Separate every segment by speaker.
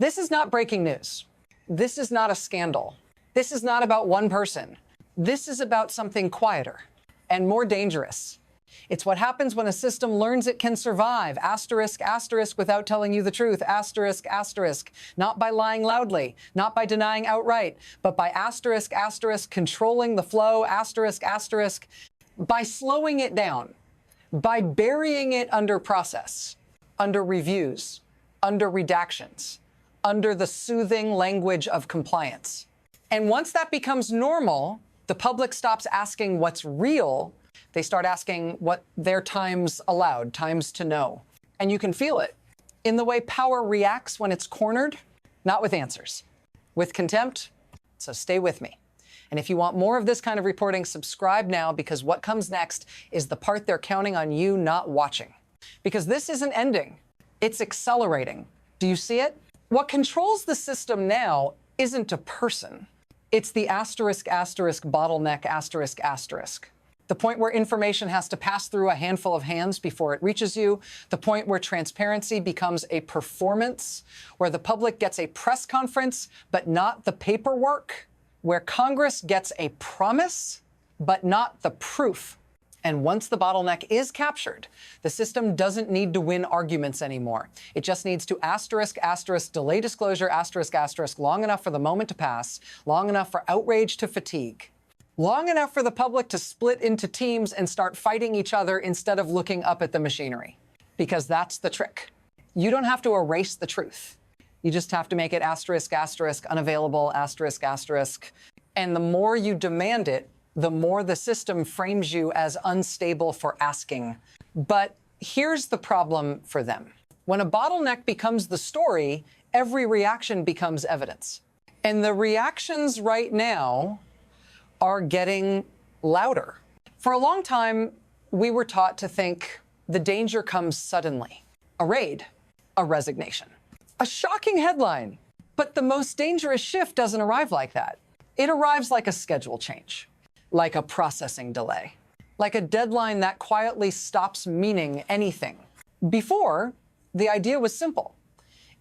Speaker 1: This is not breaking news. This is not a scandal. This is not about one person. This is about something quieter and more dangerous. It's what happens when a system learns it can survive, asterisk, asterisk, without telling you the truth, asterisk, asterisk, not by lying loudly, not by denying outright, but by asterisk, asterisk, controlling the flow, asterisk, asterisk, by slowing it down, by burying it under process, under reviews, under redactions, under the soothing language of compliance. And once that becomes normal, the public stops asking what's real. They start asking what their time's allowed, time's to know. And you can feel it in the way power reacts when it's cornered, not with answers, with contempt. So stay with me. And if you want more of this kind of reporting, subscribe now, because what comes next is the part they're counting on you not watching. Because this isn't ending, it's accelerating. Do you see it? What controls the system now isn't a person. It's the asterisk, asterisk, bottleneck, asterisk, asterisk. The point where information has to pass through a handful of hands before it reaches you. The point where transparency becomes a performance, where the public gets a press conference, but not the paperwork, where Congress gets a promise, but not the proof. And once the bottleneck is captured, the system doesn't need to win arguments anymore. It just needs to asterisk, asterisk, delay disclosure, asterisk, asterisk, long enough for the moment to pass, long enough for outrage to fatigue, long enough for the public to split into teams and start fighting each other instead of looking up at the machinery. Because that's the trick. You don't have to erase the truth. You just have to make it asterisk, asterisk, unavailable, asterisk, asterisk. And the more you demand it, the more the system frames you as unstable for asking. But here's the problem for them. When a bottleneck becomes the story, every reaction becomes evidence. And the reactions right now are getting louder. For a long time, we were taught to think the danger comes suddenly. A raid, a resignation, a shocking headline. But the most dangerous shift doesn't arrive like that. It arrives like a schedule change, like a processing delay, like a deadline that quietly stops meaning anything. Before, the idea was simple.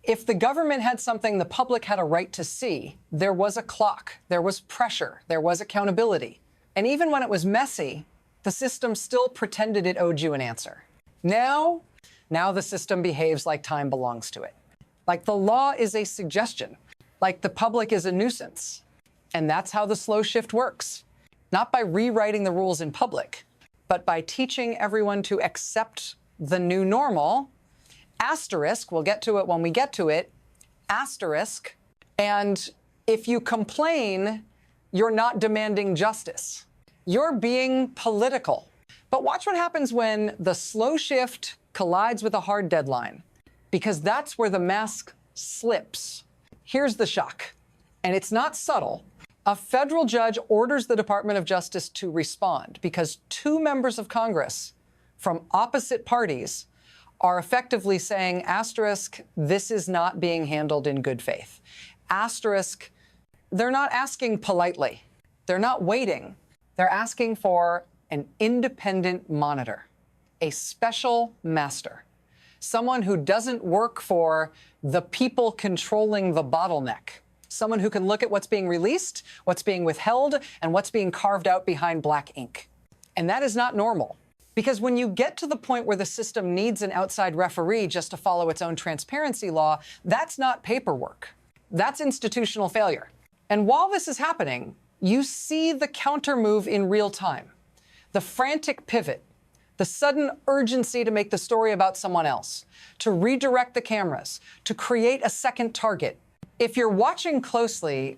Speaker 1: If the government had something the public had a right to see, there was a clock, there was pressure, there was accountability. And even when it was messy, the system still pretended it owed you an answer. Now the system behaves like time belongs to it. Like the law is a suggestion, like the public is a nuisance. And that's how the slow shift works. Not by rewriting the rules in public, but by teaching everyone to accept the new normal, asterisk, we'll get to it when we get to it, asterisk, and if you complain, you're not demanding justice. You're being political. But watch what happens when the slow shift collides with a hard deadline, because that's where the mask slips. Here's the shock, and it's not subtle. A federal judge orders the Department of Justice to respond because two members of Congress from opposite parties are effectively saying, asterisk, this is not being handled in good faith. Asterisk, they're not asking politely. They're not waiting. They're asking for an independent monitor, a special master, someone who doesn't work for the people controlling the bottleneck. Someone who can look at what's being released, what's being withheld, and what's being carved out behind black ink. And that is not normal. Because when you get to the point where the system needs an outside referee just to follow its own transparency law, that's not paperwork. That's institutional failure. And while this is happening, you see the counter move in real time. The frantic pivot, the sudden urgency to make the story about someone else, to redirect the cameras, to create a second target. If you're watching closely,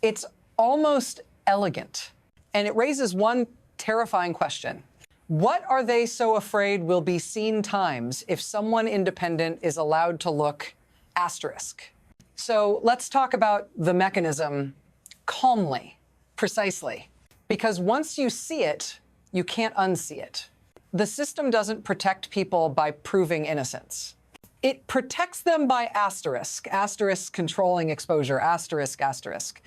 Speaker 1: it's almost elegant. And it raises one terrifying question. What are they so afraid will be seen times if someone independent is allowed to look asterisk? So let's talk about the mechanism calmly, precisely. Because once you see it, you can't unsee it. The system doesn't protect people by proving innocence. It protects them by asterisk, asterisk controlling exposure, asterisk, asterisk.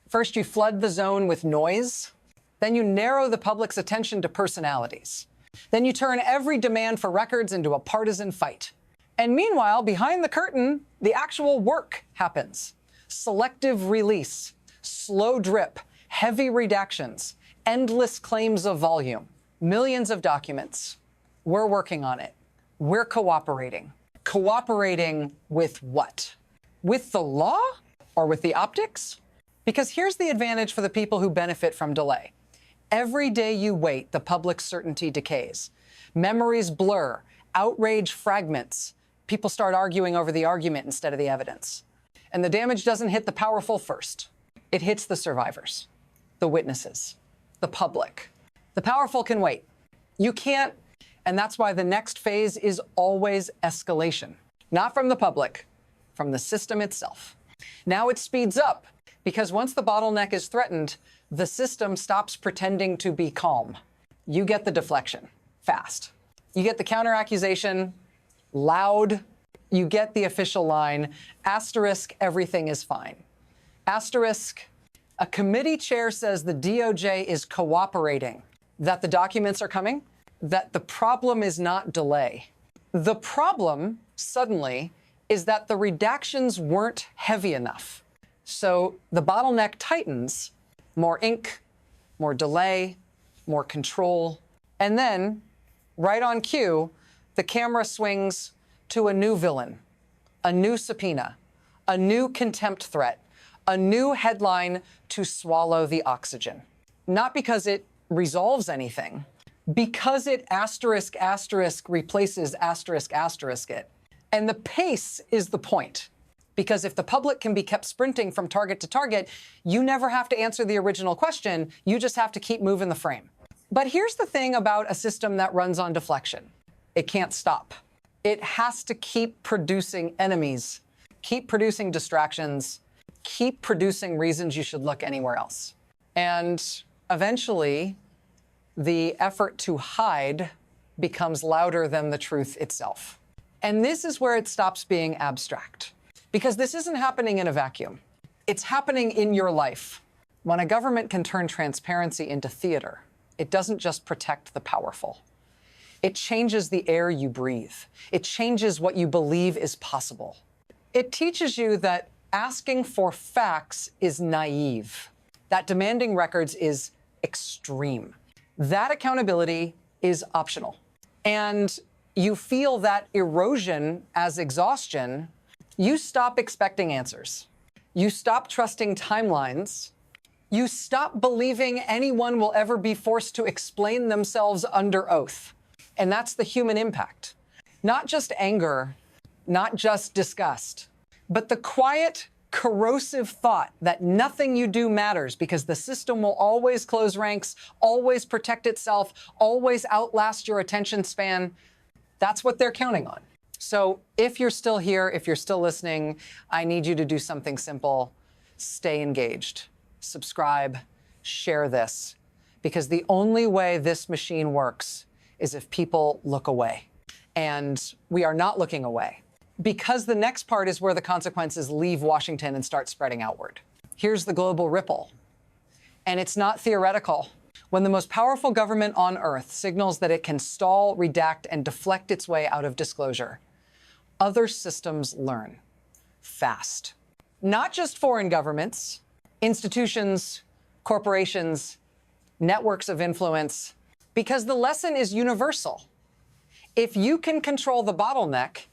Speaker 1: First, you flood the zone with noise. Then you narrow the public's attention to personalities. Then you turn every demand for records into a partisan fight. And meanwhile, behind the curtain, the actual work happens. Selective release, slow drip, heavy redactions, endless claims of volume, millions of documents. We're working on it. We're cooperating. Cooperating with what? With the law or with the optics? Because here's the advantage for the people who benefit from delay. Every day you wait, the public's certainty decays. Memories blur, outrage fragments. People start arguing over the argument instead of the evidence. And the damage doesn't hit the powerful first. It hits the survivors, the witnesses, the public. The powerful can wait. You can't, and that's why the next phase is always escalation. Not from the public, from the system itself. Now it speeds up, because once the bottleneck is threatened, the system stops pretending to be calm. You get the deflection, fast. You get the counter-accusation, loud. You get the official line, asterisk, everything is fine. Asterisk, a committee chair says the DOJ is cooperating, that the documents are coming, that the problem is not delay. The problem, suddenly, is that the redactions weren't heavy enough. So the bottleneck tightens, more ink, more delay, more control. And then, right on cue, the camera swings to a new villain, a new subpoena, a new contempt threat, a new headline to swallow the oxygen. Not because it resolves anything, because it asterisk, asterisk replaces asterisk, asterisk it. And the pace is the point. Because if the public can be kept sprinting from target to target, you never have to answer the original question. You just have to keep moving the frame. But here's the thing about a system that runs on deflection. It can't stop. It has to keep producing enemies, keep producing distractions, keep producing reasons you should look anywhere else. And eventually, the effort to hide becomes louder than the truth itself. And this is where it stops being abstract. Because this isn't happening in a vacuum. It's happening in your life. When a government can turn transparency into theater, it doesn't just protect the powerful. It changes the air you breathe. It changes what you believe is possible. It teaches you that asking for facts is naive, that demanding records is extreme, that accountability is optional. And you feel that erosion as exhaustion. You stop expecting answers. You stop trusting timelines. You stop believing anyone will ever be forced to explain themselves under oath. And that's the human impact. Not just anger, not just disgust, but the quiet, corrosive thought that nothing you do matters because the system will always close ranks, always protect itself, always outlast your attention span. That's what they're counting on. So if you're still here, if you're still listening, I need you to do something simple. Stay engaged, subscribe, share this, because the only way this machine works is if people look away. And we are not looking away, because the next part is where the consequences leave Washington and start spreading outward. Here's the global ripple. And it's not theoretical. When the most powerful government on earth signals that it can stall, redact, and deflect its way out of disclosure, other systems learn fast. Not just foreign governments, institutions, corporations, networks of influence, because the lesson is universal. If you can control the bottleneck,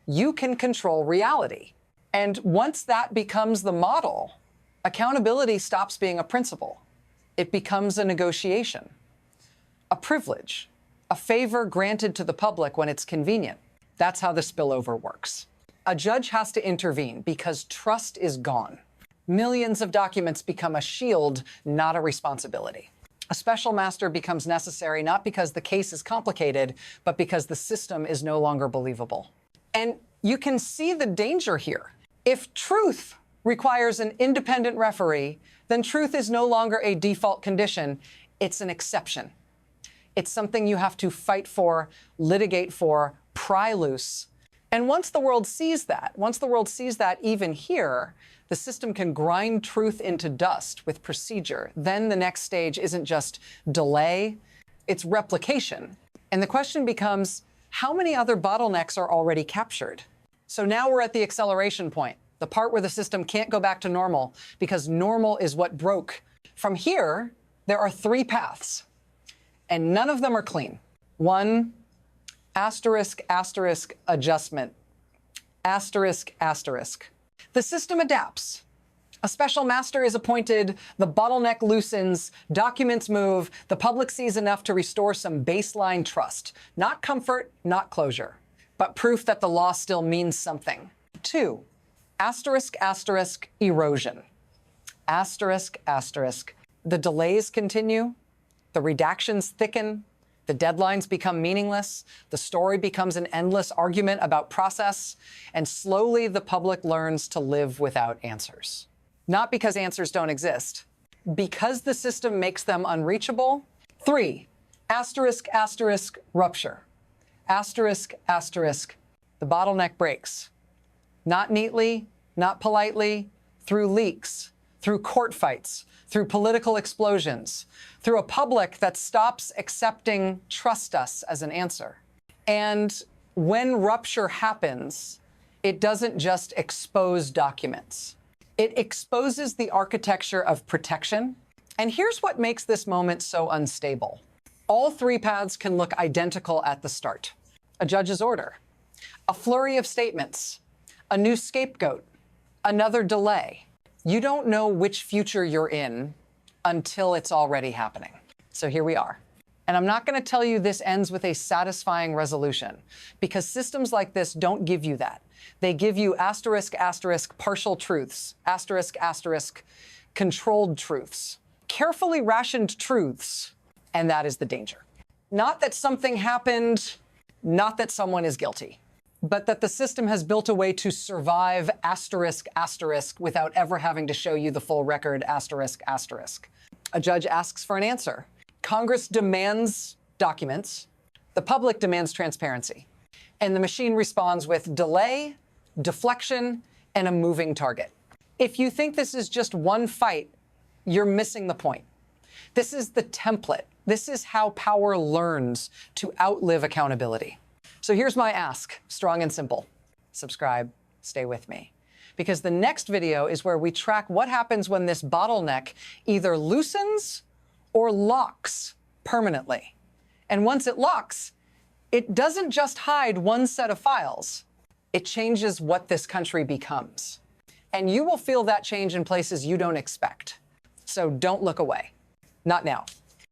Speaker 1: you can control reality. And once that becomes the model, accountability stops being a principle. It becomes a negotiation, a privilege, a favor granted to the public when it's convenient. That's how the spillover works. A judge has to intervene because trust is gone. Millions of documents become a shield, not a responsibility. A special master becomes necessary not because the case is complicated, but because the system is no longer believable. And you can see the danger here. If truth requires an independent referee, then truth is no longer a default condition. It's an exception. It's something you have to fight for, litigate for, pry loose. And once the world sees that even here, the system can grind truth into dust with procedure. Then the next stage isn't just delay, it's replication. And the question becomes, how many other bottlenecks are already captured? So now we're at the acceleration point, the part where the system can't go back to normal because normal is what broke. From here, there are 3 paths, and none of them are clean. 1, asterisk, asterisk, adjustment, asterisk, asterisk. The system adapts. A special master is appointed, the bottleneck loosens, documents move, the public sees enough to restore some baseline trust. Not comfort, not closure, but proof that the law still means something. 2, asterisk, asterisk, erosion. Asterisk, asterisk. The delays continue, the redactions thicken, the deadlines become meaningless, the story becomes an endless argument about process, and slowly the public learns to live without answers. Not because answers don't exist, because the system makes them unreachable. 3, asterisk, asterisk, rupture. Asterisk, asterisk, the bottleneck breaks. Not neatly, not politely, through leaks, through court fights, through political explosions, through a public that stops accepting "trust us" as an answer. And when rupture happens, it doesn't just expose documents. It exposes the architecture of protection. And here's what makes this moment so unstable. All 3 paths can look identical at the start. A judge's order, a flurry of statements, a new scapegoat, another delay. You don't know which future you're in until it's already happening. So here we are. And I'm not going to tell you this ends with a satisfying resolution, because systems like this don't give you that. They give you asterisk, asterisk, partial truths, asterisk, asterisk, controlled truths, carefully rationed truths. And that is the danger. Not that something happened, not that someone is guilty, but that the system has built a way to survive asterisk, asterisk, without ever having to show you the full record, asterisk, asterisk. A judge asks for an answer. Congress demands documents. The public demands transparency. And the machine responds with delay, deflection, and a moving target. If you think this is just one fight, you're missing the point. This is the template. This is how power learns to outlive accountability. So here's my ask, strong and simple. Subscribe, stay with me. Because the next video is where we track what happens when this bottleneck either loosens or locks permanently. And once it locks, it doesn't just hide one set of files. It changes what this country becomes. And you will feel that change in places you don't expect. So don't look away. Not now.